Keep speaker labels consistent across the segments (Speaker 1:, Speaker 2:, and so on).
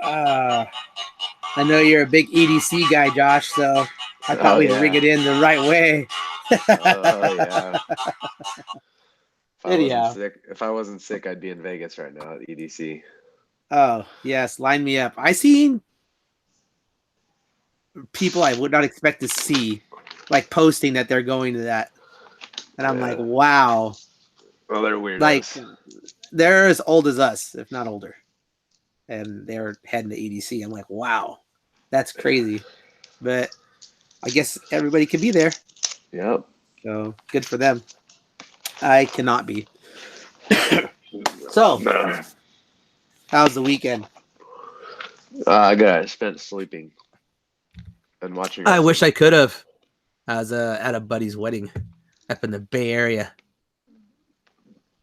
Speaker 1: Uh, I know you're a big EDC guy, Josh, so I thought
Speaker 2: Oh
Speaker 1: we'd ring
Speaker 2: yeah.
Speaker 1: it in the right way.
Speaker 2: Oh yeah.
Speaker 1: Anyhow.
Speaker 2: If I wasn't sick, I'd be in Vegas right now at EDC.
Speaker 1: Oh, yes, line me up. I seen people I would not expect to see like posting that they're going to that. And I'm like,
Speaker 2: Yeah.
Speaker 1: wow.
Speaker 2: Well, they're
Speaker 1: Like
Speaker 2: weirdos.
Speaker 1: they're as old as us, if not older. And they're heading to EDC. I'm like, wow. That's crazy. But I guess everybody can be there.
Speaker 2: Yep.
Speaker 1: So good for them. I cannot be. So,
Speaker 2: No.
Speaker 1: how's the weekend?
Speaker 2: I got spent sleeping and watching
Speaker 1: I wish
Speaker 2: wrestling.
Speaker 1: I could have. I was at a buddy's wedding up in the Bay Area.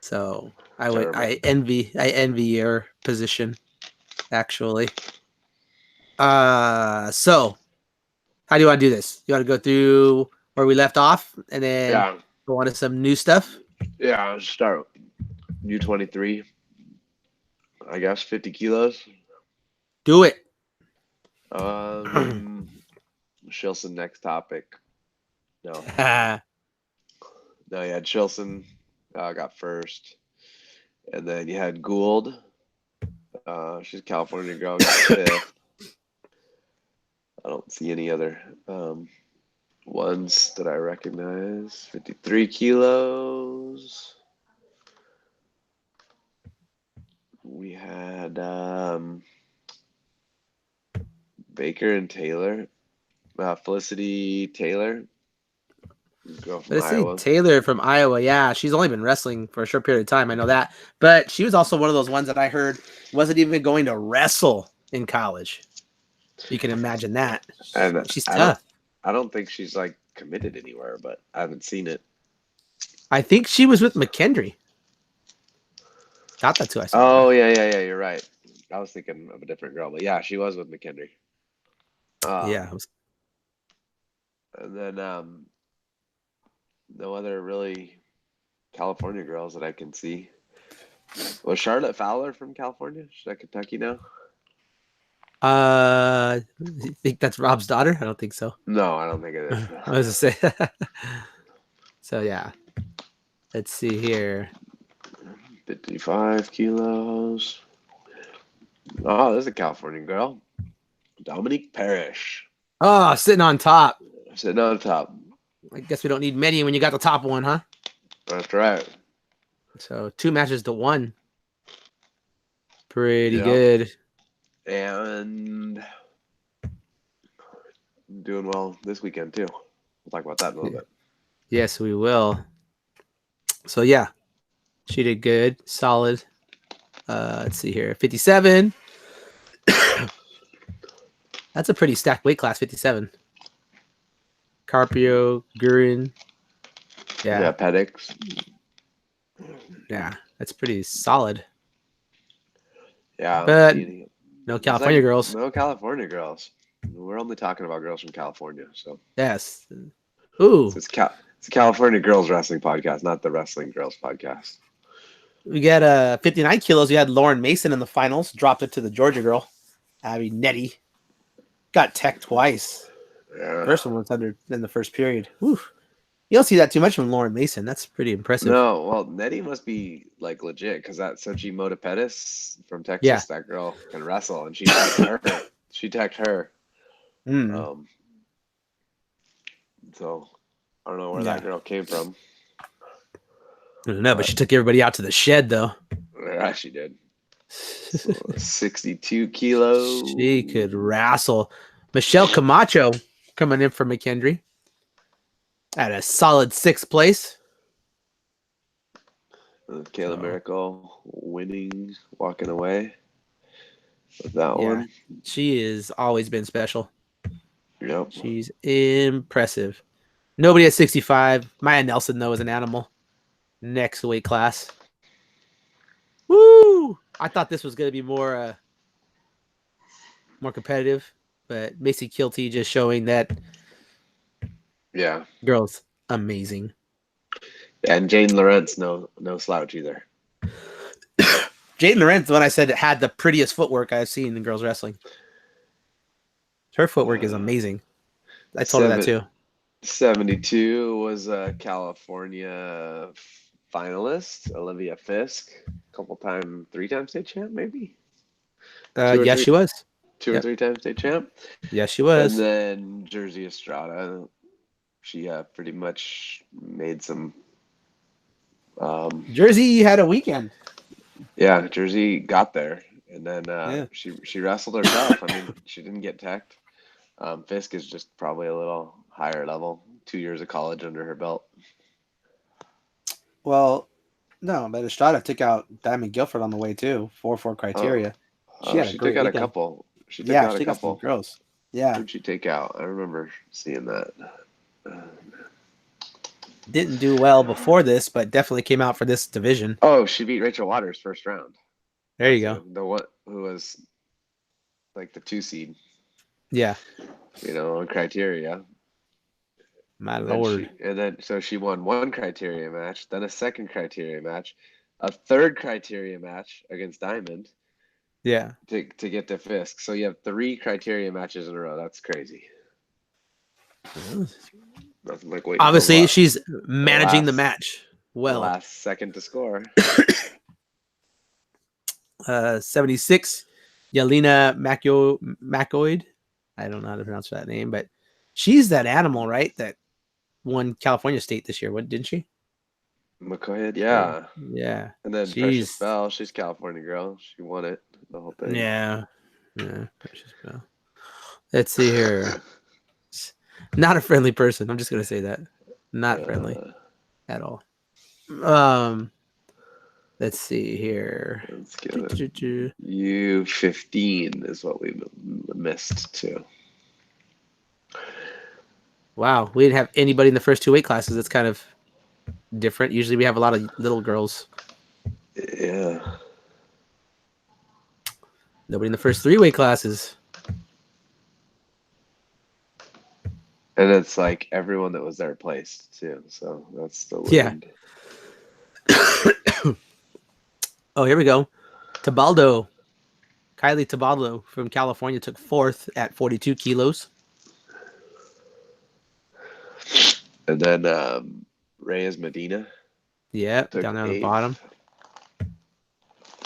Speaker 1: So
Speaker 2: Terrible.
Speaker 1: I envy your position, actually. So how do you want to do this? You want to go through where we left off and then
Speaker 2: Yeah.
Speaker 1: go on to some new stuff?
Speaker 2: Yeah. I'll start U23. I guess 50 kilos.
Speaker 1: Do it.
Speaker 2: Um, Shilson next topic. No, no, you had Shilson got first, and then you had Gould. She's a California girl, got fifth. I don't see any other ones that I recognize. 53 kilos. We had Baker and Taylor. Felicity Taylor, girl from
Speaker 1: Let's see.
Speaker 2: Iowa.
Speaker 1: Taylor from Iowa. Yeah, she's only been wrestling for a short period of time. I know that. But she was also one of those ones that I heard wasn't even going to wrestle in college. You can imagine that.
Speaker 2: And
Speaker 1: She's
Speaker 2: I don't,
Speaker 1: tough.
Speaker 2: I don't think she's like committed anywhere, but I haven't seen it.
Speaker 1: I think she was with McKendry. Thought that's who I saw.
Speaker 2: Oh yeah. You're right. I was thinking of a different girl, but yeah, she was with McKendry.
Speaker 1: Yeah.
Speaker 2: Um, and then no other really California girls that I can see. Was Charlotte Fowler from California? She's at Kentucky now.
Speaker 1: You think that's Rob's daughter? I don't think so.
Speaker 2: No, I don't think it is.
Speaker 1: I was gonna say. So yeah. Let's see here.
Speaker 2: 55 kilos. Oh, there's a California girl. Dominique Parrish.
Speaker 1: Oh, sitting on top.
Speaker 2: Sitting on top.
Speaker 1: I guess we don't need many when you got the top one, huh?
Speaker 2: That's right.
Speaker 1: So 2 matches to 1. Pretty
Speaker 2: Yep.
Speaker 1: good.
Speaker 2: And doing well this weekend too. We'll talk about that in a little bit.
Speaker 1: Yes, we will. So yeah, she did good, solid. Let's see here, 57. That's a pretty stacked weight class, 57. Carpio, Gurin.
Speaker 2: Yeah, Pedix.
Speaker 1: Yeah, that's pretty solid.
Speaker 2: Yeah,
Speaker 1: But no California girls.
Speaker 2: No California girls. We're only talking about girls from California, so
Speaker 1: Yes. Ooh.
Speaker 2: it's a California girls wrestling podcast, not the wrestling girls podcast.
Speaker 1: We got 59 kilos. We had Lauren Mason in the finals. Dropped it to the Georgia girl, Abby Nettie. Got tech twice.
Speaker 2: Yeah.
Speaker 1: First one was under in the first period. Whew. You don't see that too much from Lauren Mason. That's pretty impressive.
Speaker 2: No, well, Nettie must be like legit because that Sochi Mota Pettis from Texas,
Speaker 1: Yeah.
Speaker 2: that girl can wrestle, and she teched her. She teched her. So I don't know where that girl came from.
Speaker 1: I don't know, but she took everybody out to the shed, though.
Speaker 2: Yeah, she did. So 62 kilos.
Speaker 1: She could wrestle. Michelle Camacho coming in for McKendry at a solid 6th place.
Speaker 2: Kayla Miracle winning, walking away with that one.
Speaker 1: She has always been special.
Speaker 2: Yep.
Speaker 1: She's impressive. Nobody at 65. Maya Nelson, though, is an animal. Next weight class. Woo! I thought this was going to be more competitive, but Macy Kilty just showing that.
Speaker 2: Yeah.
Speaker 1: Girl's amazing.
Speaker 2: And Jane Lawrence, no slouch either.
Speaker 1: Jaden Lorenz, the one I said had the prettiest footwork I've seen in girls wrestling. Her footwork is amazing. I told her that too.
Speaker 2: 72 was a California finalist, Olivia Fisk, three-time state champ, maybe two or
Speaker 1: Yes,
Speaker 2: three,
Speaker 1: she was.
Speaker 2: two or
Speaker 1: Yep.
Speaker 2: three-time state champ.
Speaker 1: Yes, she
Speaker 2: And
Speaker 1: was.
Speaker 2: then Jersey Estrada, she pretty much made some.
Speaker 1: Jersey had a weekend.
Speaker 2: Yeah, Jersey got there, and then
Speaker 1: Yeah.
Speaker 2: she wrestled herself. I mean, she didn't get teched. Fisk is just probably a little higher level, 2 years of college under her belt.
Speaker 1: Well, no, but Estrada took out Diamond Guilford on the way too. 4-4
Speaker 2: Oh,
Speaker 1: criteria. She had a
Speaker 2: she took
Speaker 1: great
Speaker 2: out a
Speaker 1: weekend.
Speaker 2: couple. She took
Speaker 1: Yeah,
Speaker 2: out
Speaker 1: she
Speaker 2: a
Speaker 1: took out some
Speaker 2: couple.
Speaker 1: girls. Yeah.
Speaker 2: Who'd she take out? I remember seeing that.
Speaker 1: Didn't do well before this, but definitely came out for this division.
Speaker 2: Oh, she beat Rachel Waters first round.
Speaker 1: There you
Speaker 2: That's
Speaker 1: go.
Speaker 2: the one who was like the 2 seed,
Speaker 1: Yeah.
Speaker 2: on criteria.
Speaker 1: My
Speaker 2: Then
Speaker 1: lord.
Speaker 2: so she won one criteria match, then a second criteria match, a third criteria match against Diamond
Speaker 1: Yeah.
Speaker 2: to get to Fisk. So you have 3 criteria matches in a row. That's crazy. Nothing like waiting till
Speaker 1: Obviously, she's
Speaker 2: the
Speaker 1: managing the
Speaker 2: last
Speaker 1: match well.
Speaker 2: last second to score.
Speaker 1: 76, Yelena Macoid. I don't know how to pronounce that name, but she's that animal, right? That won California State this year. What didn't she?
Speaker 2: McCoy, yeah.
Speaker 1: Yeah.
Speaker 2: And then Precious
Speaker 1: She's
Speaker 2: Bell, she's California girl. She won it, the whole thing.
Speaker 1: yeah. Precious Bell. Let's see here. Not a friendly person. I'm just gonna say that. Not friendly at all. Let's see here.
Speaker 2: Let's get it. U15 is what we missed too.
Speaker 1: Wow, we didn't have anybody in the first 2 weight classes. It's kind of different. Usually we have a lot of little girls.
Speaker 2: Yeah.
Speaker 1: Nobody in the first 3 weight classes.
Speaker 2: And it's like everyone that was there placed too. So that's the
Speaker 1: weird. Oh, here we go. Tebaldo. Kylie Tebaldo from California took 4th at 42 kilos.
Speaker 2: And then Reyes Medina.
Speaker 1: Yeah, down there on the
Speaker 2: 8th.
Speaker 1: bottom.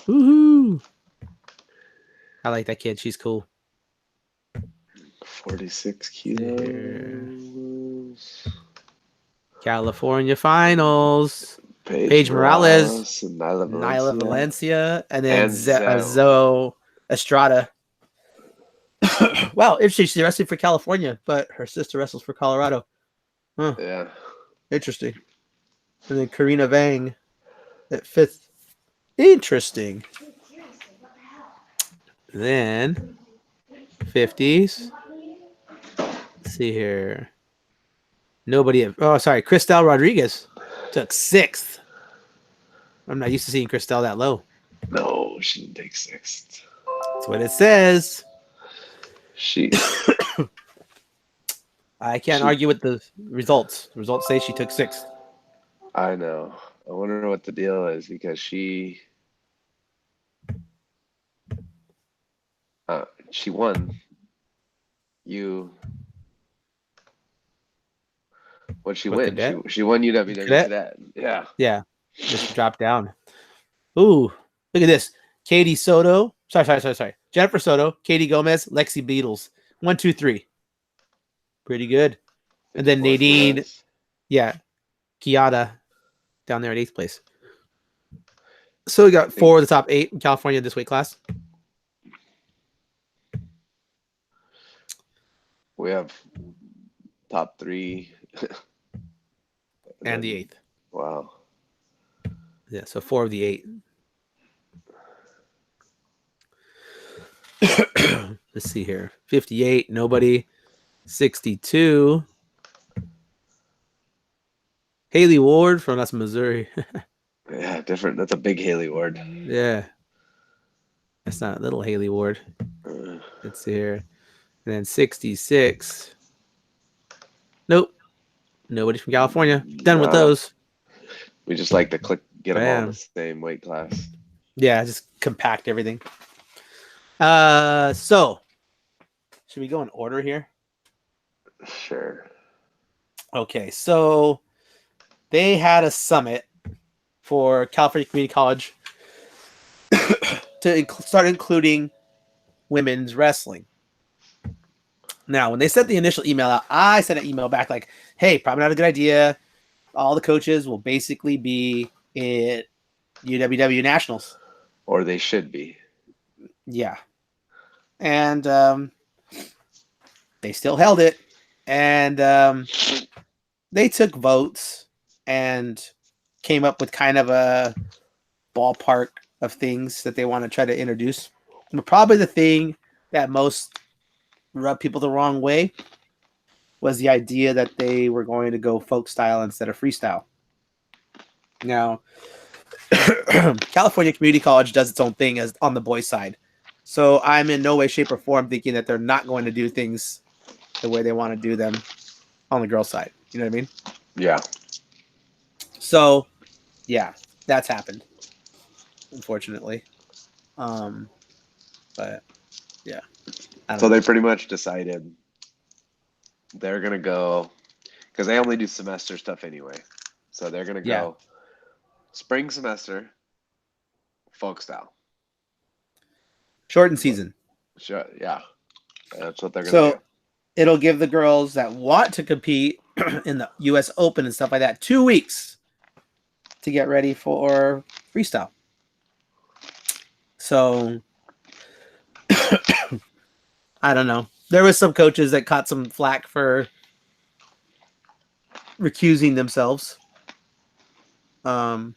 Speaker 1: Woohoo! I like that kid. She's cool.
Speaker 2: 46 kilos.
Speaker 1: California finals.
Speaker 2: Paige
Speaker 1: Morales,
Speaker 2: and
Speaker 1: Nyla Valencia, and then Zoe Estrada. Wow, she's wrestling for California, but her sister wrestles for Colorado. Huh.
Speaker 2: Yeah.
Speaker 1: Interesting. And then Karina Vang at 5th. Interesting. Then 50s. Let's see here. Sorry. Cristel Rodriguez took 6th. I'm not used to seeing Cristel that low.
Speaker 2: No, she didn't take 6th.
Speaker 1: That's what it says. I can't argue with the results. The results say she took 6th.
Speaker 2: I know. I wonder what the deal is because she won. What'd she win? She won UWW Cadet. Yeah.
Speaker 1: Yeah. Just dropped down. Ooh, look at this. Katie Soto. Sorry. Jennifer Soto, Katie Gomez, Lexi Beatles. 1, 2, 3. Pretty good. And then Nadine.
Speaker 2: Kilos.
Speaker 1: Yeah. Kiata down there at 8th place. So we got 4 of the top 8 in California this weight class.
Speaker 2: We have top 3.
Speaker 1: and the 8th.
Speaker 2: Wow.
Speaker 1: Yeah, so 4 of the 8. Let's see here. 58, nobody. 62. Haley Ward from Missouri.
Speaker 2: Yeah, different. That's a big Haley Ward.
Speaker 1: Yeah. That's not little Haley Ward. Let's see here. And then 66. Nope. Nobody from California. Done with those.
Speaker 2: We just like to get them all in the same weight class.
Speaker 1: Yeah, just compact everything. So should we go in order here?
Speaker 2: Sure.
Speaker 1: Okay, so they had a summit for California Community College to start including women's wrestling. Now, when they sent the initial email out, I sent an email back like, hey, probably not a good idea. All the coaches will basically be at UWW Nationals.
Speaker 2: Or they should be.
Speaker 1: Yeah. And they still held it. And they took votes and came up with kind of a ballpark of things that they want to try to introduce. But probably the thing that most rubbed people the wrong way was the idea that they were going to go folk style instead of freestyle. Now, California Community College does its own thing as on the boys' side. So I'm in no way, shape, or form thinking that they're not going to do things the way they want to do them on the girls' side. You know what I mean?
Speaker 2: Yeah.
Speaker 1: So, yeah, that's happened, unfortunately. But yeah.
Speaker 2: So they pretty much decided they're gonna go because they only do semester stuff anyway. So they're gonna go spring semester, folk style.
Speaker 1: Shortened season.
Speaker 2: Sure, yeah. That's what they're gonna
Speaker 1: So
Speaker 2: do.
Speaker 1: it'll give the girls that want to compete in the US Open and stuff like that 2 weeks to get ready for freestyle. So I don't know. There was some coaches that caught some flack for recusing themselves. But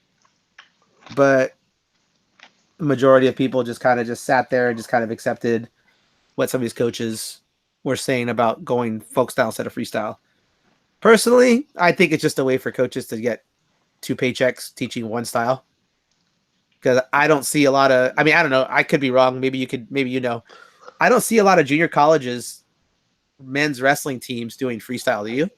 Speaker 1: the majority of people just kind of just sat there and just kind of accepted what some of these coaches were saying about going folk style instead of freestyle. Personally, I think it's just a way for coaches to get 2 paychecks teaching one style. Because I don't see a lot of, I mean, I don't know. I could be wrong. Maybe you know. I don't see a lot of junior colleges, men's wrestling teams doing freestyle. Do you?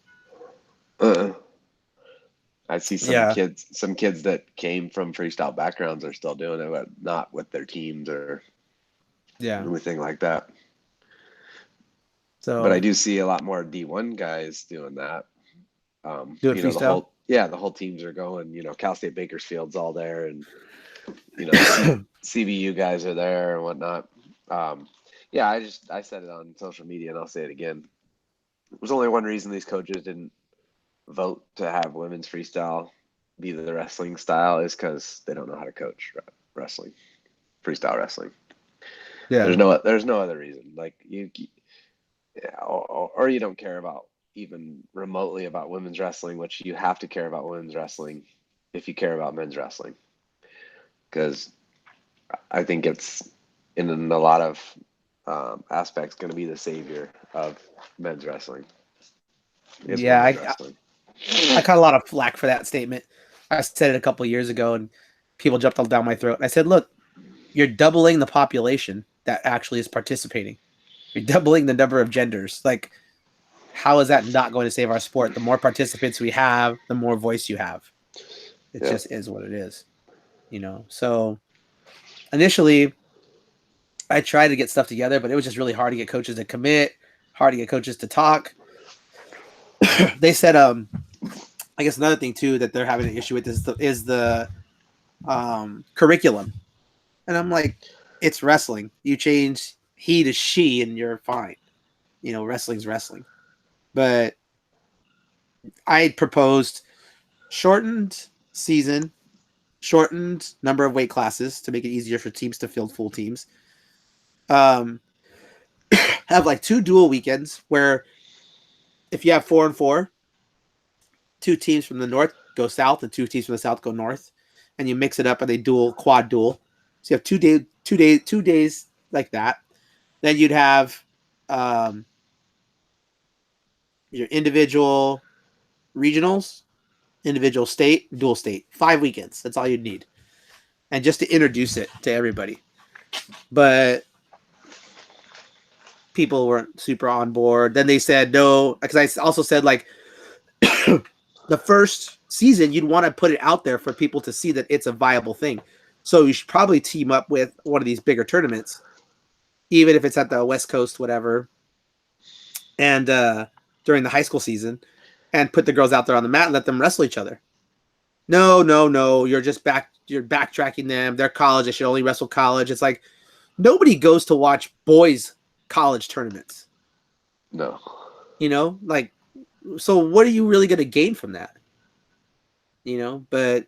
Speaker 2: I see some kids that came from freestyle backgrounds are still doing it, but not with their teams or anything like that.
Speaker 1: So,
Speaker 2: but I do see a lot more D1 guys doing that.
Speaker 1: doing freestyle.
Speaker 2: The whole teams are going. Cal State Bakersfield's all there, and CBU guys are there and whatnot. I said it on social media, and I'll say it again. There's only one reason these coaches didn't vote to have women's freestyle be the wrestling style is because they don't know how to coach wrestling, freestyle wrestling.
Speaker 1: Yeah.
Speaker 2: There's no other reason. Like or you don't care about even remotely about women's wrestling, which you have to care about women's wrestling if you care about men's wrestling. Because I think it's in a lot of aspects going to be the savior of men's wrestling.
Speaker 1: I caught a lot of flack for that statement. I said it a couple of years ago, and people jumped all down my throat. And I said, look, you're doubling the population that actually is participating. You're doubling the number of genders. Like, how is that not going to save our sport? The more participants we have, the more voice you have. It just is what it is. So initially I tried to get stuff together, but it was just really hard to get coaches to commit, hard to get coaches to talk. They said, I guess another thing too that they're having an issue with is the curriculum. And I'm like, it's wrestling. You change he to she and you're fine. Wrestling's wrestling. But I proposed shortened season, shortened number of weight classes to make it easier for teams to field full teams. Have like 2 dual weekends where if you have 4 and 4, 2 teams from the north go south and 2 teams from the south go north, and you mix it up and they quad duel. So you have 2 days like that. Then you'd have your individual regionals, individual state, dual state, 5 weekends. That's all you'd need. And just to introduce it to everybody. But people weren't super on board. Then they said no, because I also said like the first season, you'd want to put it out there for people to see that it's a viable thing. So you should probably team up with one of these bigger tournaments, even if it's at the West Coast, whatever, and during the high school season, and put the girls out there on the mat and let them wrestle each other. No, no, no. You're backtracking them. They're college. They should only wrestle college. It's like nobody goes to watch boys college tournaments.
Speaker 2: No.
Speaker 1: Like, so what are you really going to gain from that? But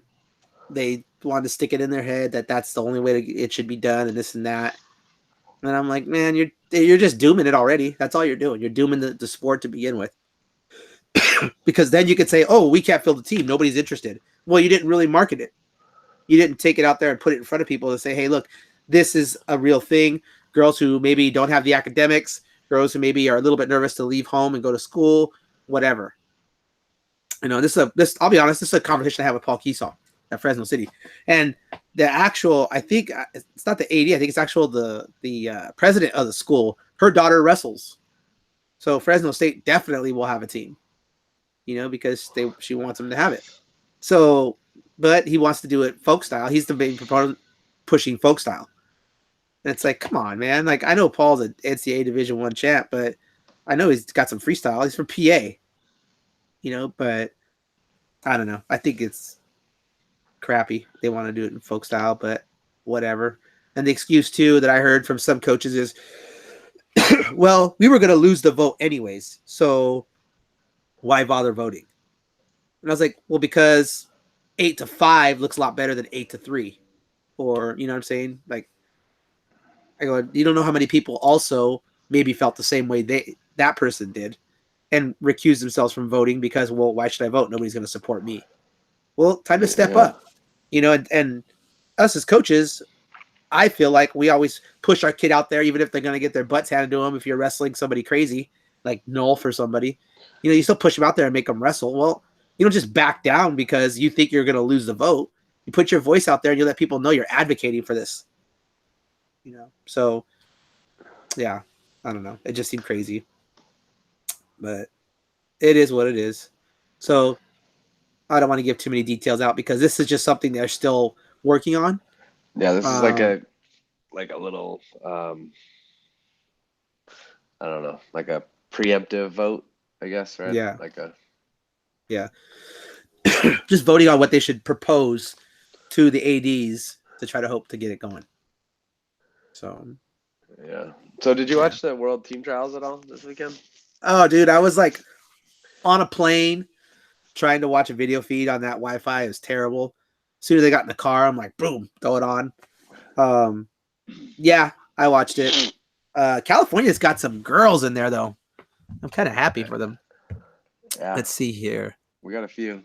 Speaker 1: they want to stick it in their head that that's the only way it should be done, and this and that. And I'm like, man, you're just dooming it already. That's all you're doing. You're dooming the sport to begin with. Because then you could say, oh, we can't fill the team. Nobody's interested. Well, you didn't really market it. You didn't take it out there and put it in front of people to say, hey, look, this is a real thing. Girls who maybe don't have the academics, girls who maybe are a little bit nervous to leave home and go to school, whatever. I'll be honest, this is a conversation I have with Paul Keesaw at Fresno City. And the actual, I think it's not the AD, I think it's actual the president of the school. Her daughter wrestles. So Fresno State definitely will have a team, because she wants them to have it. So, but he wants to do it folk style. He's the main proponent pushing folk style. And it's like, come on, man. Like, I know Paul's an NCAA Division I champ, but I know he's got some freestyle. He's from PA, but I don't know. I think it's crappy. They want to do it in folk style, but whatever. And the excuse, too, that I heard from some coaches is, well, we were going to lose the vote anyways, so why bother voting? And I was like, well, because 8-5 looks a lot better than 8-3. Or, you know what I'm saying? Like, I go, you don't know how many people also maybe felt the same way that person did and recused themselves from voting because, well, why should I vote? Nobody's going to support me. Well, time to step up. And us as coaches, I feel like we always push our kid out there, even if they're going to get their butts handed to them. If you're wrestling somebody crazy, like Noel for somebody, you still push them out there and make them wrestle. Well, you don't just back down because you think you're going to lose the vote. You put your voice out there and you let people know you're advocating for this. So, yeah, I don't know. It just seemed crazy. But it is what it is. So, I don't want to give too many details out because this is just something they're still working on.
Speaker 2: Yeah, this is like a little I don't know, like a preemptive vote, I guess, right?
Speaker 1: Yeah.
Speaker 2: Yeah.
Speaker 1: Just voting on what they should propose to the ADs to try to hope to get it going. So
Speaker 2: yeah. So did you watch the World Team Trials at all this weekend?
Speaker 1: Oh, dude, I was like on a plane trying to watch a video feed on that Wi-Fi. It was terrible. As soon as I got in the car, I'm like, boom, throw it on. Yeah, I watched it. California's got some girls in there, though. I'm kind of happy for them.
Speaker 2: Yeah.
Speaker 1: Let's see here.
Speaker 2: We got a few.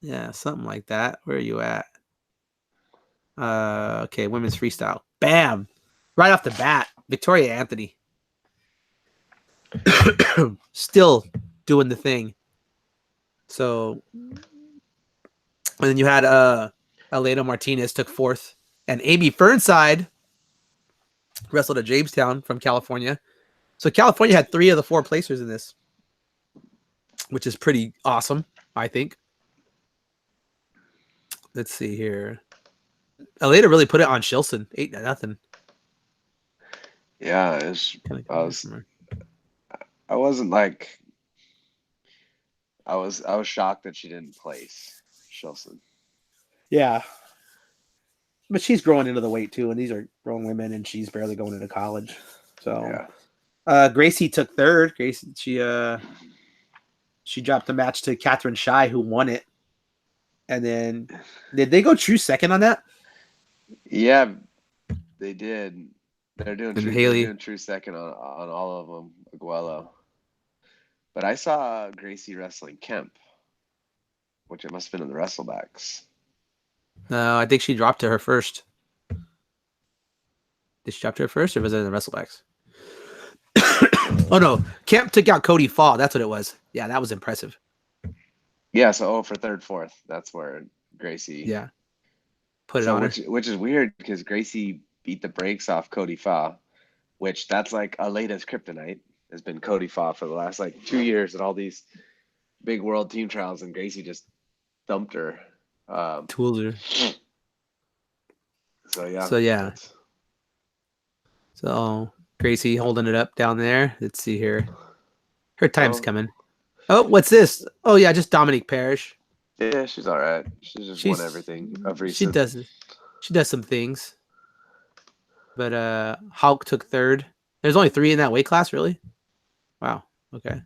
Speaker 1: Yeah, something like that. Where are you at? Okay, women's freestyle. Bam! Right off the bat, Victoria Anthony. Still doing the thing. So, and then you had Elena Martinez took fourth, and Amy Fernside wrestled at Jamestown from California. So California had 3 of the 4 placers in this, which is pretty awesome, I think. Let's see here. Elena really put it on Shilson, 8-0.
Speaker 2: Yeah, I wasn't like I was shocked that she didn't place Shilson.
Speaker 1: Yeah. But she's growing into the weight too, and these are grown women, and she's barely going into college. So Gracie took third. Gracie, she dropped the match to Catherine Shy, who won it. And then did they go true second on that?
Speaker 2: Yeah, they did. They're doing
Speaker 1: Haley.
Speaker 2: true second on all of them, Aguelo. But I saw Gracie wrestling Kemp, which it must have been in the wrestlebacks.
Speaker 1: No, I think she dropped to her first. Did she drop to her first, or was it in the wrestlebacks? Oh no, Kemp took out Cody Fall. That's what it was. Yeah, that was impressive.
Speaker 2: Yeah, so for third, fourth, that's where Gracie.
Speaker 1: Put it on her.
Speaker 2: Which is weird because Gracie beat the brakes off Cody Fa, which that's like Aleda's kryptonite, has been Cody Fa for the last like 2 years at all these big world team trials, and Gracie just thumped her.
Speaker 1: Tools her.
Speaker 2: So yeah.
Speaker 1: So yeah.
Speaker 2: That's...
Speaker 1: So Gracie holding it up down there. Let's see here. Her time's
Speaker 2: Oh,
Speaker 1: coming. Oh, what's this? Oh yeah, just Dominique Parrish.
Speaker 2: yeah, she's all right. She's just won
Speaker 1: She's
Speaker 2: everything of
Speaker 1: she
Speaker 2: recent.
Speaker 1: does she does some things. But Hulk took third. There's only 3 in that weight class, really? Wow. Okay.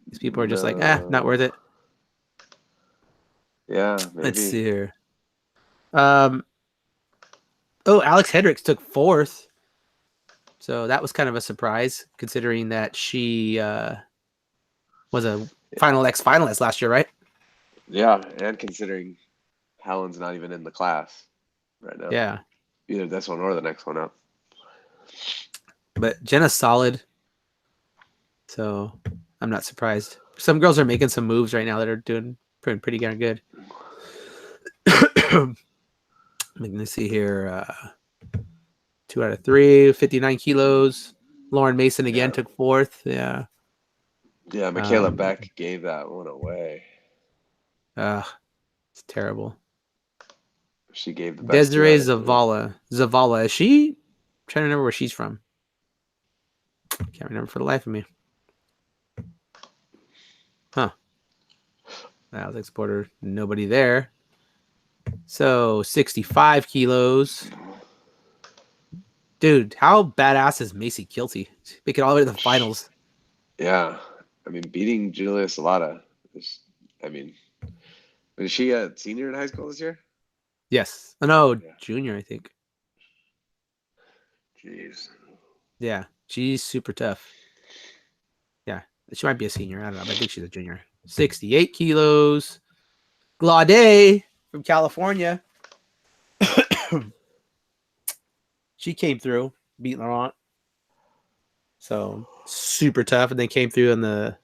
Speaker 1: These people are just like, not worth
Speaker 2: No.
Speaker 1: it.
Speaker 2: Yeah,
Speaker 1: Let's
Speaker 2: maybe.
Speaker 1: see here. Um Alex Hendricks took 4th. So that was kind of a surprise considering that she was a Final X finalist last year, right?
Speaker 2: Yeah, and considering Helen's not even in the class right now,
Speaker 1: Yeah.
Speaker 2: either this one or the next one up.
Speaker 1: But Jenna's solid. So I'm not surprised. Some girls are making some moves right now that are doing pretty darn good. Let me see here. 2 out of 3, 59 kilos. Lauren Mason again
Speaker 2: Yeah,
Speaker 1: took 4th. Yeah.
Speaker 2: yeah. Michaela
Speaker 1: Um,
Speaker 2: Beck gave that one away.
Speaker 1: uh, it's terrible.
Speaker 2: She gave the best 2
Speaker 1: Desiree
Speaker 2: out of 3.
Speaker 1: Zavala. Zavala. Is she? I'm trying to remember where she's from. Can't remember for the life of me. Huh. Alex Exporter. Nobody there. So 65 kilos. Dude, how badass is Macy Kilty? Make it all the way to the finals.
Speaker 2: Yeah, I mean, beating Julia Salata is, I mean, is she a senior in high school this year?
Speaker 1: Yes. Oh, no,
Speaker 2: Yeah.
Speaker 1: junior, I think.
Speaker 2: Jeez.
Speaker 1: Yeah. She's super tough. Yeah. She might be a senior. I don't know, but I think she's a junior. 68 kilos. Glade from California. She came through, beat Laurent. So super tough. And then came through in the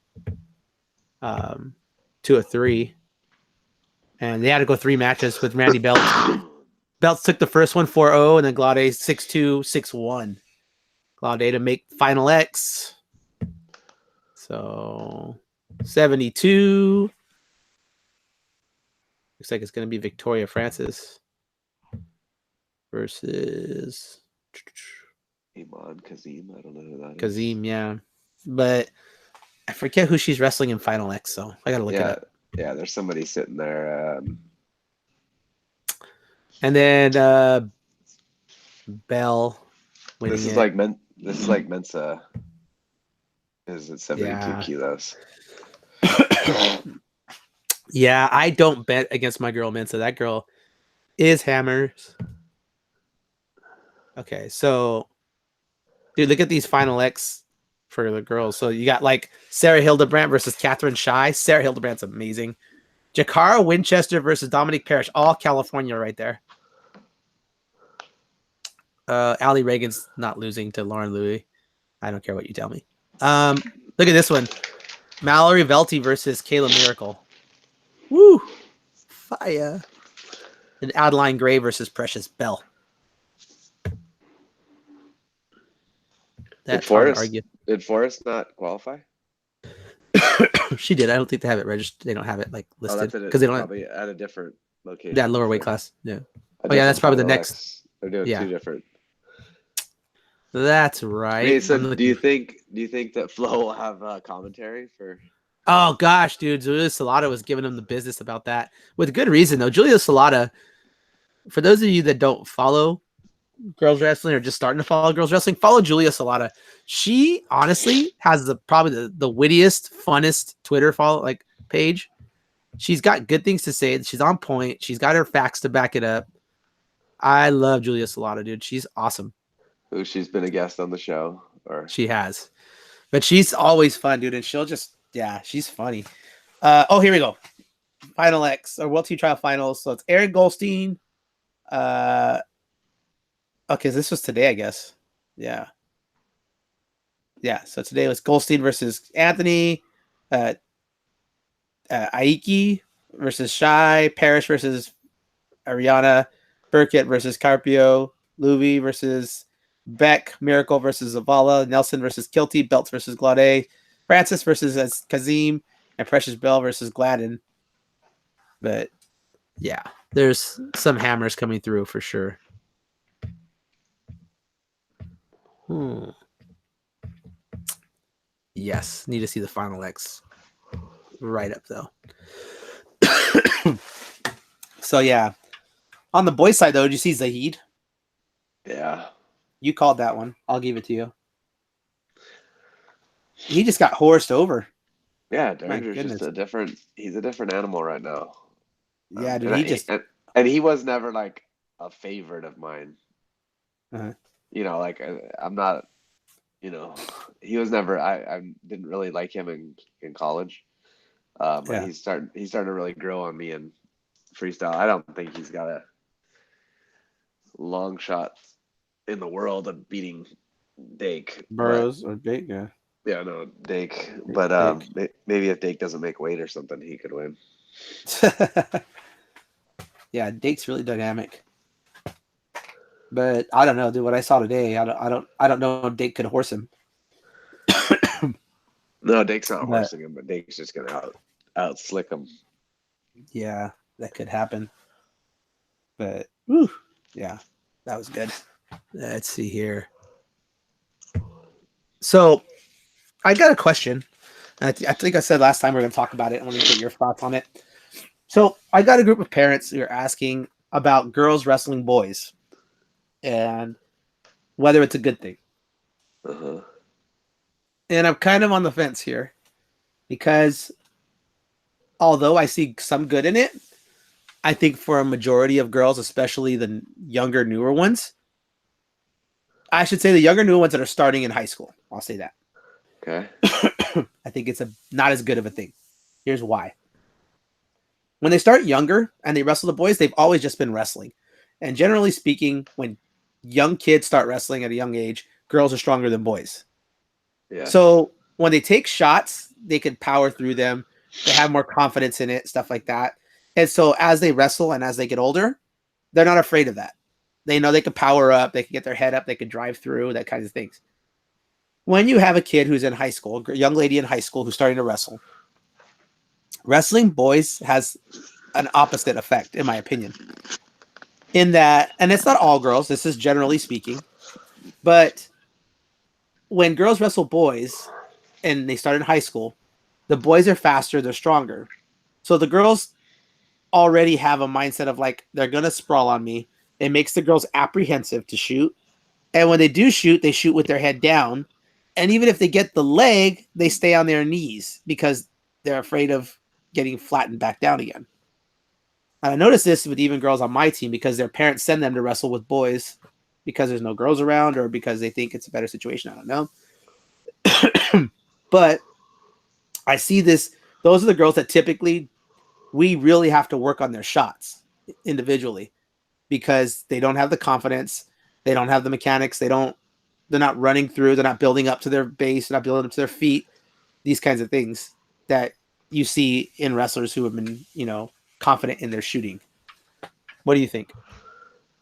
Speaker 1: 2 of 3. And they had to go 3 matches with Randy Belts. Belts took the first one 4-0, and then Glade 6-2, 6-1. Glade to make Final X. So 72. Looks like it's going to be Victoria Francis versus
Speaker 2: Iman Kazim. I don't know who that is.
Speaker 1: Kazim, yeah. But I forget who she's wrestling in Final X, so I got to look it up.
Speaker 2: Yeah, there's somebody sitting there.
Speaker 1: And then Bell winning
Speaker 2: This is
Speaker 1: it.
Speaker 2: like This is like Mensa is at 72
Speaker 1: Yeah.
Speaker 2: kilos.
Speaker 1: Yeah, I don't bet against my girl Mensa. That girl is hammers. Okay, so dude, look at these Final X for the girls. So you got like Sarah Hildebrandt versus Catherine Shy. Sarah Hildebrandt's amazing. Jakara Winchester versus Dominique Parrish. All California right there. Allie Reagan's not losing to Lauren Louis. I don't care what you tell me. Look at this one. Mallory Velty versus Kayla Miracle. Woo! Fire. And Adeline Gray versus Precious Bell. That's hard to argue.
Speaker 2: Did Forrest not qualify?
Speaker 1: She did. I don't think they have it registered. They don't have it like listed
Speaker 2: because
Speaker 1: they don't
Speaker 2: probably at a different location.
Speaker 1: That lower weight class. Yeah.
Speaker 2: A
Speaker 1: Oh yeah, that's probably the
Speaker 2: Final
Speaker 1: next.
Speaker 2: X. They're doing
Speaker 1: Yeah.
Speaker 2: 2 different.
Speaker 1: That's right.
Speaker 2: Hey, so do you think that Flo will have commentary for?
Speaker 1: Oh gosh, dude, Julia Salata was giving him the business about that with good reason though. Julia Salata, for those of you that don't follow girls wrestling or just starting to follow girls wrestling, follow Julia Salata. She honestly has probably the wittiest, funnest Twitter page. She's got good things to say. She's on point. She's got her facts to back it up. I love Julia Salata, dude. She's awesome.
Speaker 2: Who she's been a guest on the show, or
Speaker 1: she has, but she's always fun, dude. And she'll just, she's funny. Here we go. Final X or World Team Trial Finals. So it's Aaron Goldstein. Okay, so this was today, I guess. Yeah. So today was Goldstein versus Anthony, Aiki versus Shy, Parrish versus Ariana, Burkett versus Carpio, Louie versus Beck, Miracle versus Zavala, Nelson versus Kilty, Belts versus Glade, Francis versus Kazim, and Precious Bell versus Gladden. But yeah, there's some hammers coming through for sure. Hmm. Yes, need to see the Final X right up though. So yeah, on the boys' side though, did you see Zahid?
Speaker 2: Yeah.
Speaker 1: You called that one. I'll give it to you. He just got horsed over.
Speaker 2: Yeah,
Speaker 1: My
Speaker 2: Derringer's just
Speaker 1: goodness.
Speaker 2: a different. He's a different animal right now.
Speaker 1: Yeah, dude.
Speaker 2: And
Speaker 1: He just.
Speaker 2: and he was never like a favorite of mine.
Speaker 1: Uh,
Speaker 2: Like I'm not. He was never. I didn't really like him in college. But
Speaker 1: yeah.
Speaker 2: he's starting to really grow on me in freestyle. I don't think he's got a long shot in the world of beating Dake, but
Speaker 1: Burrows or Jake. Yeah.
Speaker 2: yeah, no Dake. But
Speaker 1: Jake.
Speaker 2: maybe if Dake doesn't make weight or something, he could win.
Speaker 1: Yeah, Dake's really dynamic. But I don't know, dude. What I saw today, I don't know if Dake could horse him.
Speaker 2: No, Dake's not
Speaker 1: But
Speaker 2: horsing him, but Dake's just gonna out slick him.
Speaker 1: yeah, that could happen. But whew, yeah, that was good. Let's see here. So I got a question. I think I said last time we are going to talk about it. I want to get your thoughts on it. So I got a group of parents who are asking about girls wrestling boys and whether it's a good thing.
Speaker 2: Uh-huh.
Speaker 1: And I'm kind of on the fence here because although I see some good in it, I think for a majority of girls, especially the younger, newer ones, I should say the younger, newer ones that are starting in high school. I'll say that.
Speaker 2: Okay.
Speaker 1: I think it's not as good of a thing. Here's why. When they start younger and they wrestle the boys, they've always just been wrestling. And generally speaking, when young kids start wrestling at a young age, girls are stronger than boys.
Speaker 2: Yes.
Speaker 1: So when they take shots, they can power through them. They have more confidence in it, stuff like that. And so as they wrestle and as they get older, they're not afraid of that. They know they can power up, they can get their head up, they can drive through, that kind of things. When you have a kid who's in high school, a young lady in high school who's starting to wrestle, wrestling boys has an opposite effect, in my opinion. In that, and it's not all girls, this is generally speaking, but when girls wrestle boys and they start in high school, the boys are faster, they're stronger. So the girls already have a mindset of like, they're going to sprawl on me. It makes the girls apprehensive to shoot. And when they do shoot, they shoot with their head down. And even if they get the leg, they stay on their knees because they're afraid of getting flattened back down again. And I noticed this with even girls on my team because their parents send them to wrestle with boys because there's no girls around or because they think it's a better situation. I don't know. But I see this. Those are the girls that typically we really have to work on their shots individually because they don't have the confidence. They don't have the mechanics. They're not running through. They're not building up to their base. They're not building up to their feet. These kinds of things that you see in wrestlers who have been, confident in their shooting. What do you think?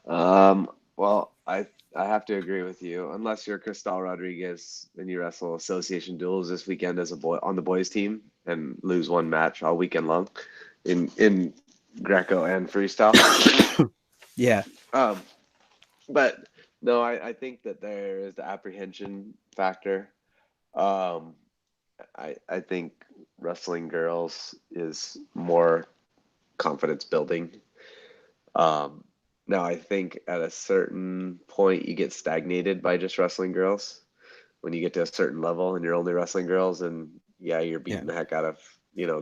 Speaker 2: Well, I have to agree with you. Unless you're Cristal Rodriguez and you wrestle association duels this weekend as a boy on the boys team and lose one match all weekend long in Greco and freestyle.
Speaker 1: Yeah.
Speaker 2: Um, but no, I think that there is the apprehension factor. Um, I think wrestling girls is more confidence building. Um, Now I think at a certain point you get stagnated by just wrestling girls. When you get to a certain level and you're only wrestling girls, and yeah, you're
Speaker 1: Yeah.
Speaker 2: beating the heck out of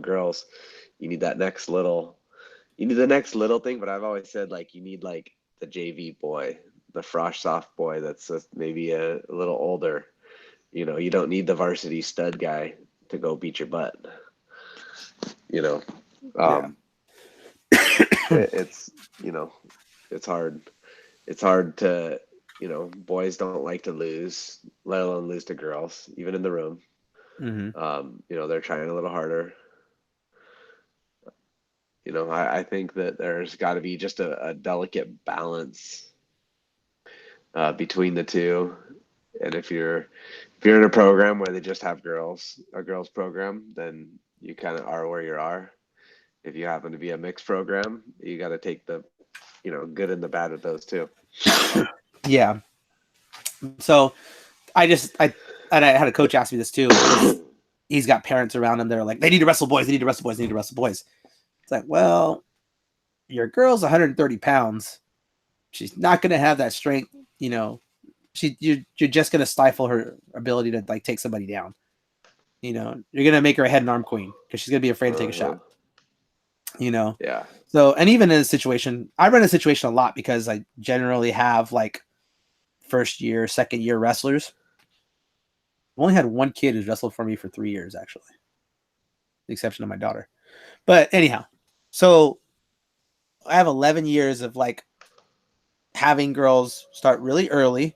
Speaker 2: girls. You need that you need the next little thing. But I've always said like you need like the JV boy, the frosh soft boy that's maybe a little older. You don't need the varsity stud guy to go beat your butt. You know,
Speaker 1: Yeah.
Speaker 2: um, it's it's hard. It's hard to, boys don't like to lose, let alone lose to girls, even in the room.
Speaker 1: Mm-hmm.
Speaker 2: They're trying a little harder. I think that there's got to be just a delicate balance between the two. And if you're in a program where they just have girls, a girls program, then you kind of are where you are. If you happen to be a mixed program, you got to take the, good and the bad with those too.
Speaker 1: Yeah. So And I had a coach ask me this too, because he's got parents around him that are like, they need to wrestle boys, they need to wrestle boys, they need to wrestle boys. It's like, well, your girl's 130 pounds. She's not going to have that strength, you know. You're just going to stifle her ability to like take somebody down. You know, you're going to make her a head and arm queen because she's going to be afraid to take a shot. You know.
Speaker 2: Yeah.
Speaker 1: So, and even in a situation, I run a situation a lot because I generally have like first year, second year wrestlers. I've only had one kid who's wrestled for me for 3 years, actually, the exception of my daughter. But anyhow, so I have 11 years of like having girls start really early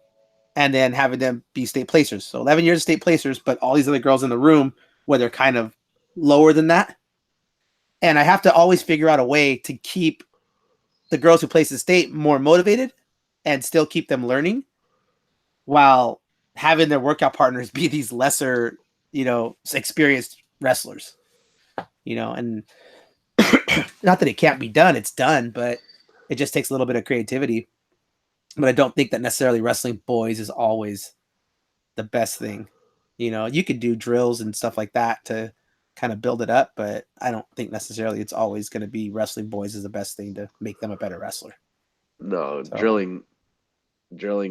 Speaker 1: and then having them be state placers. So 11 years of state placers, but all these other girls in the room where they're kind of lower than that. And I have to always figure out a way to keep the girls who place the state more motivated and still keep them learning while having their workout partners be these lesser, you know, experienced wrestlers, you know, and not that it can't be done, it's done, but it just takes a little bit of creativity. But I don't think that necessarily wrestling boys is always the best thing. You know, you could do drills and stuff like that to kind of build it up, but I don't think necessarily it's always going to be wrestling boys is the best thing to make them a better wrestler.
Speaker 2: No,
Speaker 1: So,
Speaker 2: drilling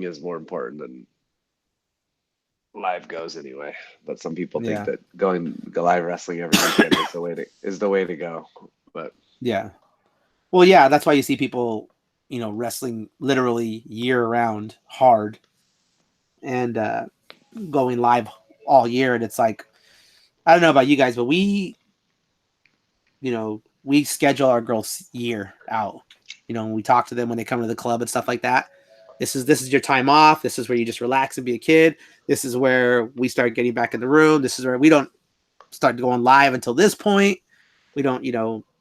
Speaker 2: is more important than live goes anyway. But some people think
Speaker 1: yeah.
Speaker 2: that going live wrestling every weekend is the way to go. But
Speaker 1: Yeah. Well, yeah, that's why you see people, you know, wrestling literally year round hard and going live all year. And it's like, I don't know about you guys, but we schedule our girls year out. You know, when we talk to them when they come to the club and stuff like that. This is your time off. This is where you just relax and be a kid. This is where we start getting back in the room. This is where we don't start going live until this point. We don't,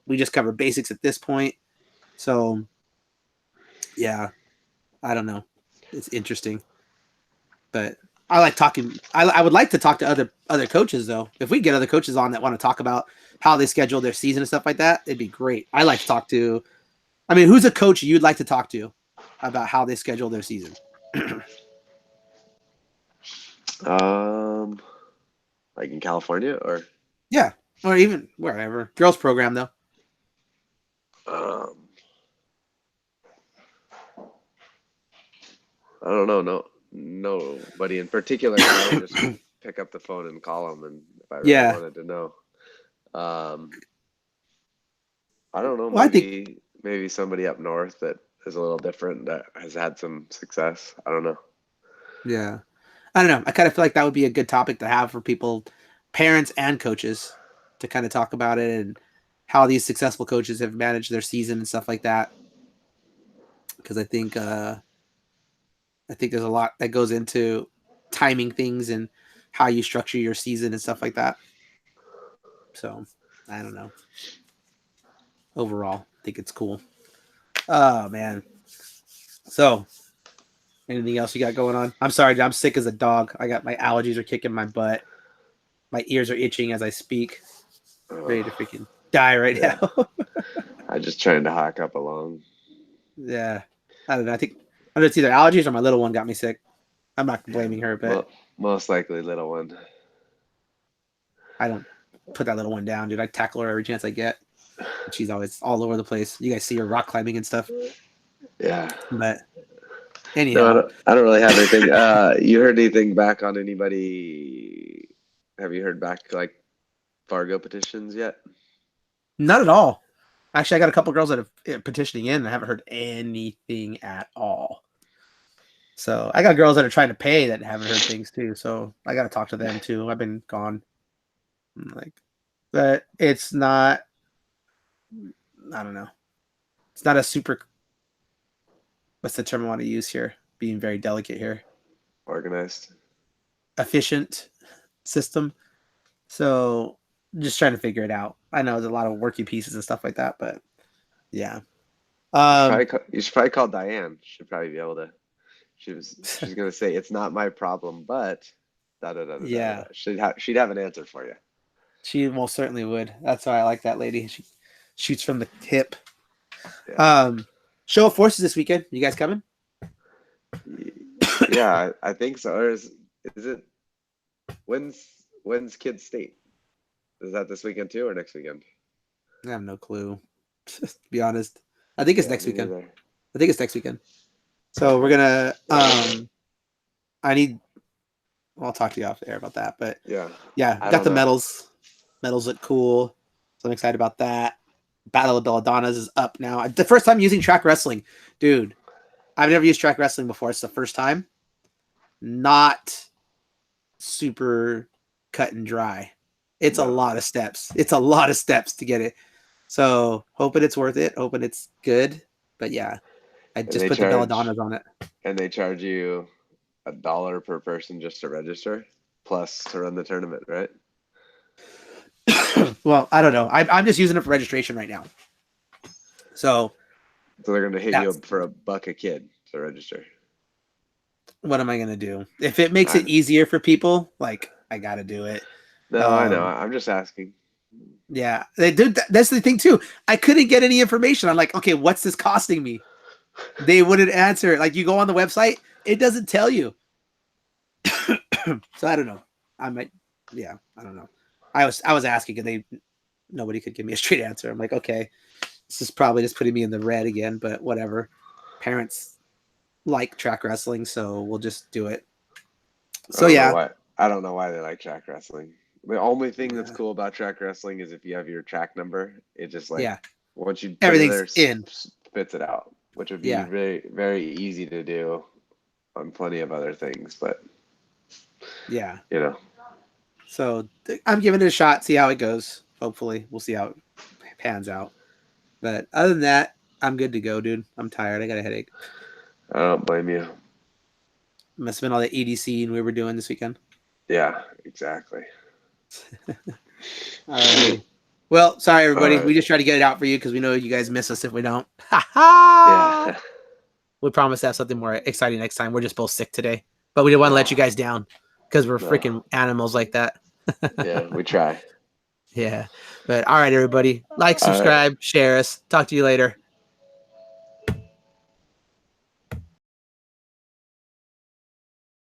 Speaker 1: we just cover basics at this point. So yeah, I don't know. It's interesting, but I like talking. I would like to talk to other coaches though. If we get other coaches on that want to talk about how they schedule their season and stuff like that, it'd be great. I like to talk to. I mean, who's a coach you'd like to talk to about how they schedule their season?
Speaker 2: um, like in California or
Speaker 1: Yeah, or even wherever. Girls program though.
Speaker 2: um, I don't know. No, nobody in particular. I would just pick up the phone and call them, and if I really
Speaker 1: Yeah.
Speaker 2: wanted to know. Um, I don't know.
Speaker 1: Well, I think
Speaker 2: Maybe somebody up north that is a little different that has had some success. I don't know.
Speaker 1: yeah. I don't know. I kind of feel like that would be a good topic to have for people, parents and coaches, to kind of talk about it and how these successful coaches have managed their season and stuff like that. Because I think there's a lot that goes into timing things and how you structure your season and stuff like that. So I don't know. Overall, I think it's cool. Oh man. So anything else you got going on? I'm sorry, I'm sick as a dog. I got my allergies are kicking my butt. My ears are itching as I speak. Ready to freaking die right
Speaker 2: Yeah,
Speaker 1: now.
Speaker 2: I'm just trying to hack up along.
Speaker 1: Yeah. I don't know. I think it's either allergies or my little one got me sick. I'm not
Speaker 2: Yeah,
Speaker 1: blaming her, but
Speaker 2: most likely little one.
Speaker 1: I don't put that little one down, dude. I tackle her every chance I get. She's always all over the place. You guys see her rock climbing and stuff.
Speaker 2: Yeah.
Speaker 1: But
Speaker 2: No,
Speaker 1: anyhow,
Speaker 2: I don't really have anything. You heard anything back on anybody? Have you heard back like Fargo petitions yet?
Speaker 1: not at all. Actually, I got a couple girls that have petitioning in and I haven't heard anything at all. So I got girls that are trying to pay that haven't heard things too. So I got to talk to them too. I've been gone. Like, but it's not. I don't know. It's not a super. What's the term I want to use here? Being very delicate here.
Speaker 2: Organized.
Speaker 1: Efficient system. So just trying to figure it out. I know there's a lot of working pieces and stuff like that, but yeah. Um.
Speaker 2: You should probably call Diane. She'd probably be able to. She's gonna say it's not my problem, but da da da da da da.
Speaker 1: Yeah.
Speaker 2: She'd have an answer for you.
Speaker 1: She most certainly would. That's why I like that lady. She shoots from the hip.
Speaker 2: Yeah.
Speaker 1: Um, Show of Forces this weekend. You guys coming?
Speaker 2: Yeah, I think so. Is it when's Kids State? Is that this weekend too or next weekend?
Speaker 1: I have no clue. To be honest, I think it's
Speaker 2: Yeah,
Speaker 1: next
Speaker 2: me
Speaker 1: weekend.
Speaker 2: neither.
Speaker 1: I think it's next weekend. So we're gonna. I need. I'll talk to you off air about that. But
Speaker 2: Yeah,
Speaker 1: yeah,
Speaker 2: I
Speaker 1: got
Speaker 2: don't
Speaker 1: the
Speaker 2: know.
Speaker 1: medals. Medals look cool. So I'm excited about that. Battle of Belladonnas is up now. The first time using track wrestling, dude. I've never used track wrestling before. It's the first time. Not super cut and dry. It's a
Speaker 2: No.
Speaker 1: lot of steps. It's a lot of steps to get it. So hoping it's worth it. Hoping it's good. But yeah, I
Speaker 2: And
Speaker 1: just put the Belladonnas on it.
Speaker 2: they charge you $1 per person just to register, plus to run the tournament, right?
Speaker 1: Well, I don't know. I'm just using it for registration right now. So
Speaker 2: they're gonna hit you
Speaker 1: that's
Speaker 2: up for $1 a kid to register.
Speaker 1: what am I gonna do? If it makes it
Speaker 2: I,
Speaker 1: easier for people, like I gotta do it.
Speaker 2: no, I know. I'm just asking.
Speaker 1: Yeah, they did. That's the thing too. I couldn't get any information. I'm like, okay, what's this costing me? They wouldn't answer. Like you go on the website, it doesn't tell you. So I don't know. I might. Yeah, I don't know. I was asking, and nobody could give me a straight answer. I'm like, okay, this is probably just putting me in the red again, but whatever. Parents like track wrestling, so we'll just do it. So yeah,
Speaker 2: I don't know why they like track wrestling. The only thing that's
Speaker 1: yeah,
Speaker 2: cool about track wrestling is if you have your track number, it just like
Speaker 1: yeah.
Speaker 2: once you put it
Speaker 1: Everything's
Speaker 2: there,
Speaker 1: in.
Speaker 2: spits it out, which would be
Speaker 1: Yeah,
Speaker 2: very, very easy to do on plenty of other things. But
Speaker 1: yeah.
Speaker 2: you know,
Speaker 1: So I'm giving it a shot. See how it goes. Hopefully, we'll see how it pans out. But other than that, I'm good to go, dude. I'm tired. I got a headache.
Speaker 2: I don't blame you.
Speaker 1: Must have been all the EDC we were doing this weekend.
Speaker 2: Yeah, exactly.
Speaker 1: All right. Well, sorry everybody.
Speaker 2: All right.
Speaker 1: We just try to get it out for you because we know you guys miss us if we don't. Ha ha!
Speaker 2: Yeah.
Speaker 1: We promise to have something more exciting next time. We're just both sick today, but we didn't want to let you guys down because we're
Speaker 2: No.
Speaker 1: freaking animals like that.
Speaker 2: Yeah, we try.
Speaker 1: Yeah. But all right, everybody. Like, subscribe, share us. Talk to you later.